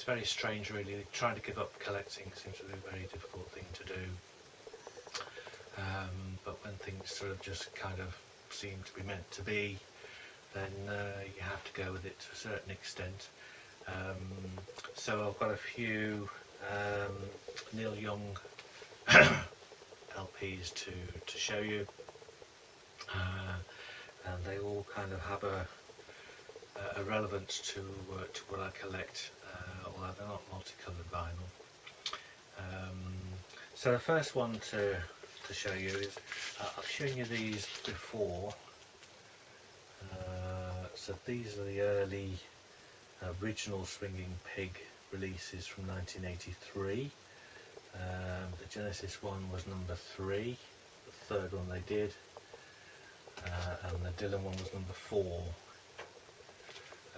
very strange really. Trying to give up collecting seems to be a very difficult thing to do. But when things sort of just kind of seem to be meant to be, then you have to go with it to a certain extent. So I've got a few Neil Young LPs to show you, and they all kind of have a relevance to what I collect, although they're not multicoloured vinyl. So the first one to show you is, I've shown you these before. So these are the early original Swinging Pig releases from 1983. The Genesis one was number 3, the third one they did, and the Dylan one was number 4.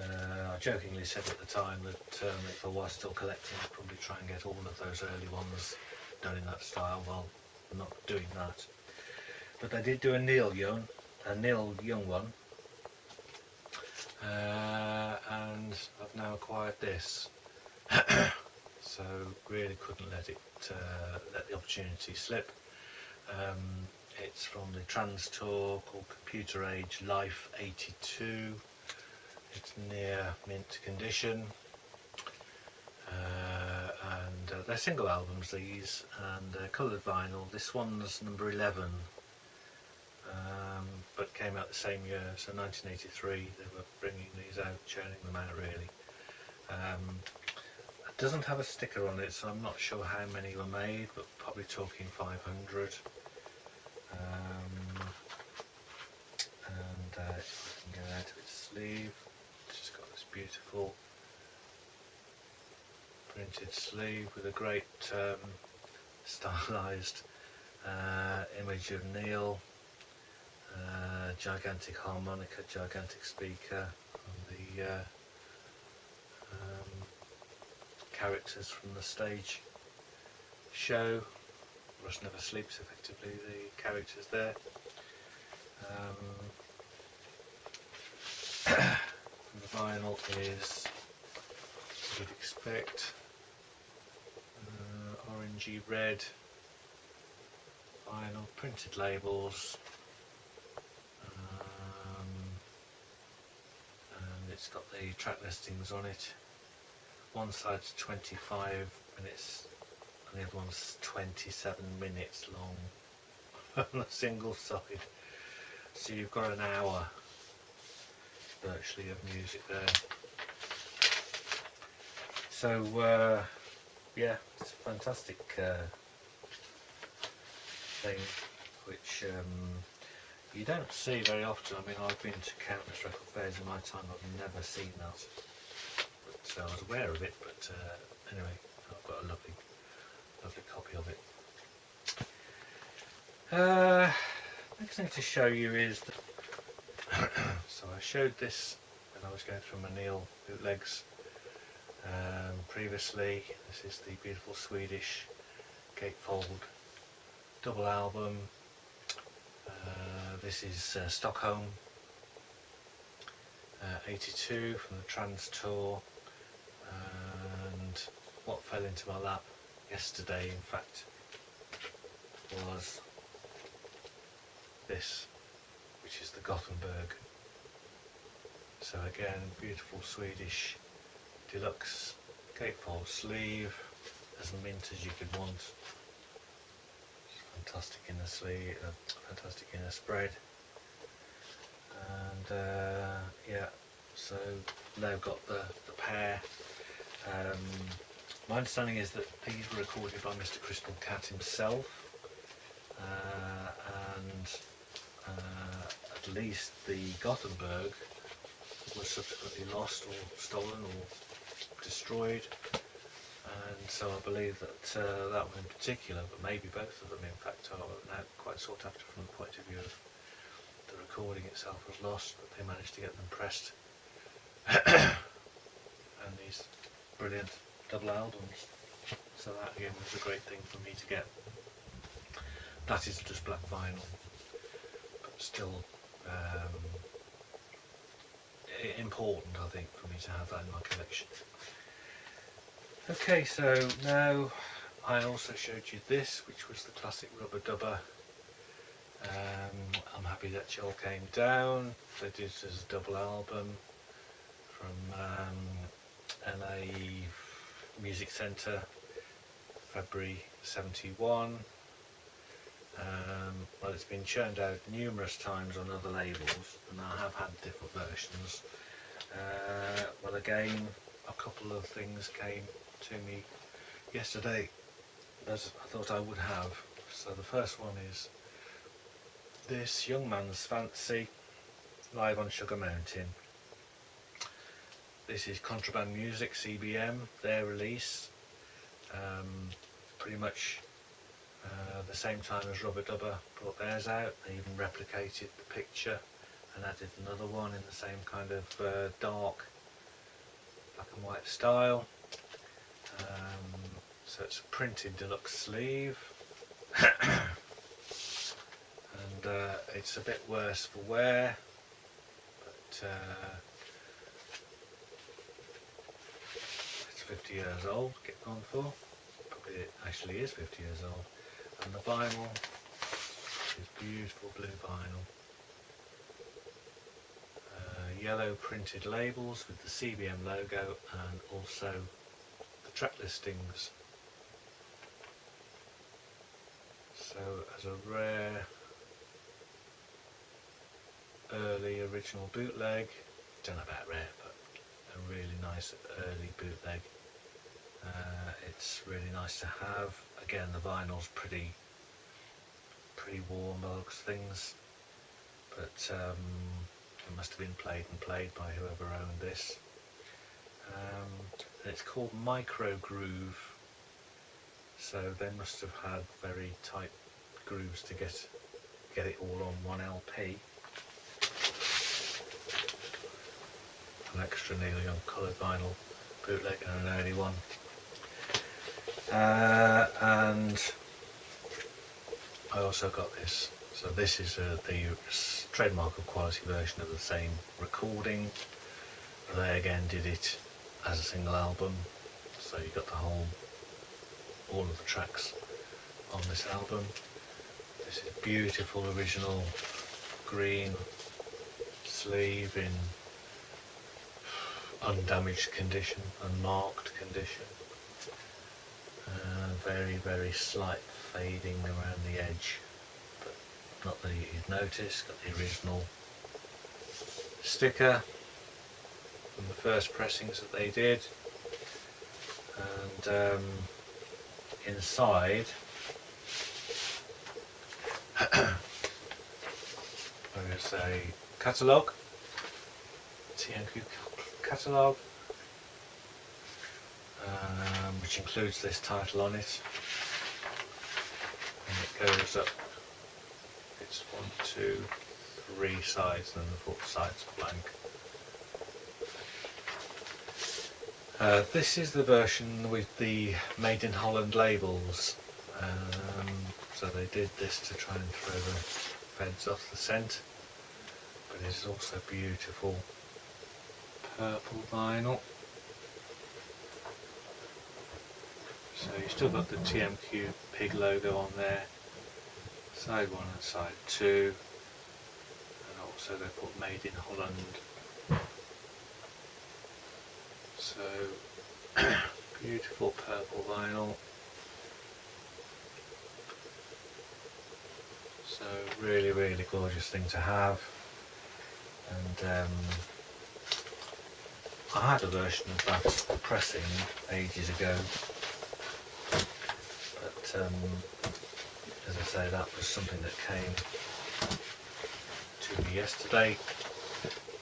I jokingly said at the time that if I was still collecting, I'd probably try and get all of those early ones done in that style. Well, I'm not doing that, but they did do a Neil Young one, and I've now acquired this. So really couldn't let the opportunity slip. It's from the Trans Tour called Computer Age Life 82. It's near mint condition, and they're single albums, these, and coloured vinyl. This one's number 11, but came out the same year, so 1983. They were bringing these out, churning them out really. It doesn't have a sticker on it, so I'm not sure how many were made, but probably talking 500. And if I can get out of its sleeve, it's just got this beautiful printed sleeve with a great stylised image of Neil, gigantic harmonica, gigantic speaker, and the characters from the stage show. Rush Never Sleeps, effectively, the characters there. The vinyl is, as you'd expect, orangey red vinyl, printed labels, and it's got the track listings on it. One side's 25 minutes and the other one's 27 minutes long on a single side, so you've got an hour virtually of music there. So yeah, it's a fantastic thing which you don't see very often. I mean, I've been to countless record fairs in my time, I've never seen that, but I was aware of it, but anyway, I've got a lovely copy of it. Next thing to show you is so I showed this when I was going through my Neil bootlegs previously. This is the beautiful Swedish gatefold double album. This is Stockholm 82 from the Trans Tour, and what fell into my lap yesterday, in fact, was this, which is the Gothenburg. So again, beautiful Swedish deluxe gatefold sleeve, as mint as you could want. Fantastic inner sleeve, fantastic inner spread, and yeah. So they've got the pair. My understanding is that these were recorded by Mr. Crystal Cat himself, and at least the Gothenburg was subsequently lost or stolen or destroyed, and so I believe that that one in particular, but maybe both of them in fact, are now quite sought after from the point of view of the recording itself was lost, but they managed to get them pressed and these brilliant double albums. So that again was a great thing for me to get. That is just black vinyl, but still important, I think, for me to have that in my collection. Okay, so now I also showed you this, which was the classic Rubber Dubber. I'm happy that Joel came down. They did it as a double album from LA Music Centre, February '71. Well, it's been churned out numerous times on other labels, and I have had different versions. Well, again, a couple of things came to me yesterday that I thought I would have. So the first one is this Young Man's Fancy live on Sugar Mountain. This is Contraband Music, CBM, their release. Pretty much the same time as Rubber Dubber brought theirs out. They even replicated the picture and added another one in the same kind of dark black and white style. So it's a printed deluxe sleeve. And it's a bit worse for wear, but it's 50 years old, getting on for. Probably it actually is 50 years old. And the vinyl is beautiful blue vinyl. Yellow printed labels with the CBM logo and also the track listings. So as a rare early original bootleg, don't know about rare, but a really nice early bootleg. It's really nice to have. Again, the vinyl's pretty warm by the looks of things, but it must have been played by whoever owned this. And it's called Micro Groove, so they must have had very tight grooves to get it all on one LP. An extra nearly uncoloured vinyl bootleg and an early one. And I also got this. So this is the trademark of quality version of the same recording. They again did it as a single album, so you got all of the tracks on this album. This is beautiful original green sleeve in undamaged condition, unmarked condition. Very slight fading around the edge, but not that you'd notice. Got the original sticker from the first pressings that they did, and inside there's a catalogue, TNQ catalogue, which includes this title on it, and it goes up, it's 1, 2, 3 sides, and then the 4th side's blank. This is the version with the Made in Holland labels, so they did this to try and throw the feds off the scent, but it's also beautiful purple vinyl. So you've still got the TMQ pig logo on there, side 1 and side 2, and also they put Made in Holland. So beautiful purple vinyl. So really gorgeous thing to have. And I had a version of that pressing ages ago, but as I say, that was something that came to me yesterday.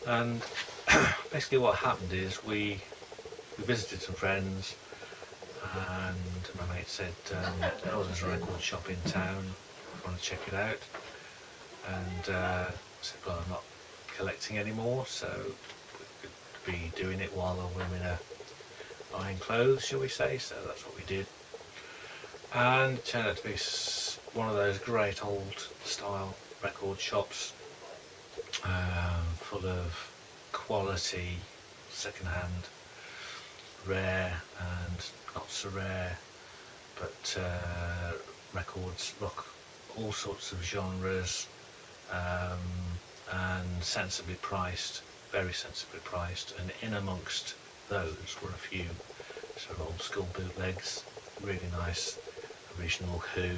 And basically what happened is we visited some friends, and my mate said, oh, there's a record shop in town, if you want to check it out. And I said, well, I'm not collecting anymore, so we could be doing it while the women are buying clothes, shall we say. So that's what we did, and it turned out to be one of those great old style record shops, full of quality second-hand, rare and not it's a rare, but records rock all sorts of genres, and sensibly priced, very sensibly priced, and in amongst those were a few sort of old school bootlegs, really nice original Who,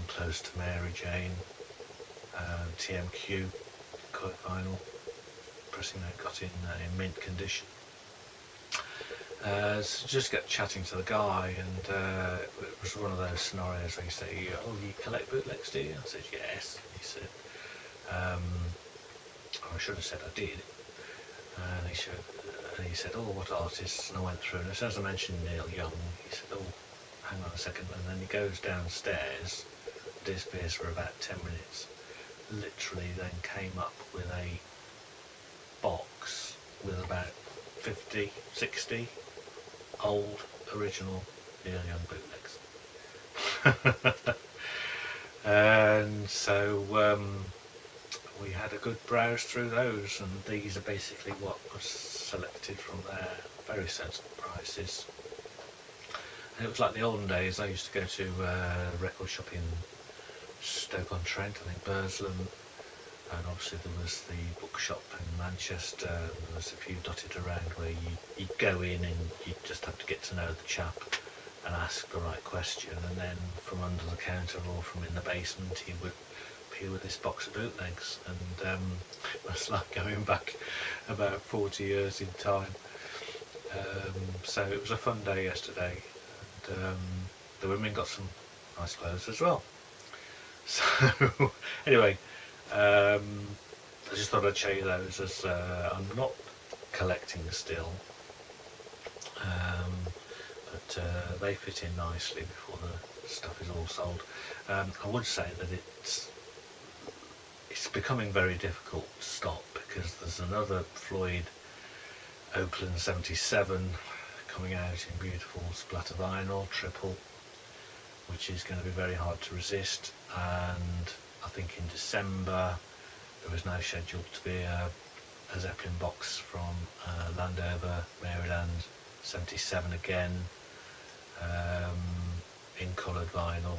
Close to Mary Jane, TMQ coloured vinyl, pressing that got in mint condition. So just get chatting to the guy, and it was one of those scenarios where you say, "Oh, you collect bootlegs, do you?" I said, "Yes." He said, I should have said I did. And he said, "Oh, what artists?" And I went through, and as soon as I mentioned Neil Young, he said, "Oh, hang on a second." And then he goes downstairs, disappears for about 10 minutes, literally then came up with a box with about 50, 60 old original Neil Young bootlegs. And so we had a good browse through those, and these are basically what was selected from there. Very sensible prices. And it was like the olden days. I used to go to a record shop in Stoke-on-Trent, I think Burslem, and obviously there was the bookshop in Manchester. There was a few dotted around where you'd go in and you'd just have to get to know the chap and ask the right question, and then from under the counter or from in the basement he would appear with this box of bootlegs, and it's like going back about 40 years in time. So it was a fun day yesterday, and the women got some nice clothes as well. So anyway, I just thought I'd show you those, as I'm not collecting still, but they fit in nicely before the stuff is all sold. I would say that it's becoming very difficult to stop, because there's another Floyd Oakland 77 coming out in beautiful splatter vinyl, triple, which is going to be very hard to resist. And I think in December there is now scheduled to be a Zeppelin box from Landover, Maryland 77 again, in coloured vinyl,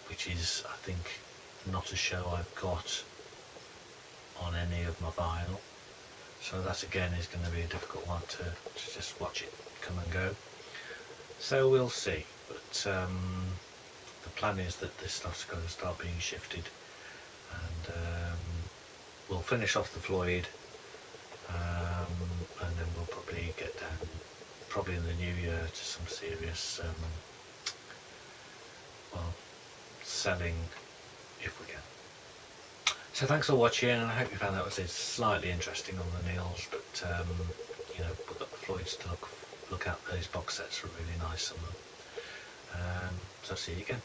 which is, I think, not a show I've got on any of my vinyl. So that again is going to be a difficult one to just watch it come and go. So we'll see. But the plan is that this stuff's going to start being shifted, and we'll finish off the Floyd, and then we'll probably get down, probably in the new year, to some serious selling, if we can. So thanks for watching, and I hope you found that was slightly interesting on the Neils, but you know, we've got the Floyds to look at. Those box sets are really nice, some of them. So see you again.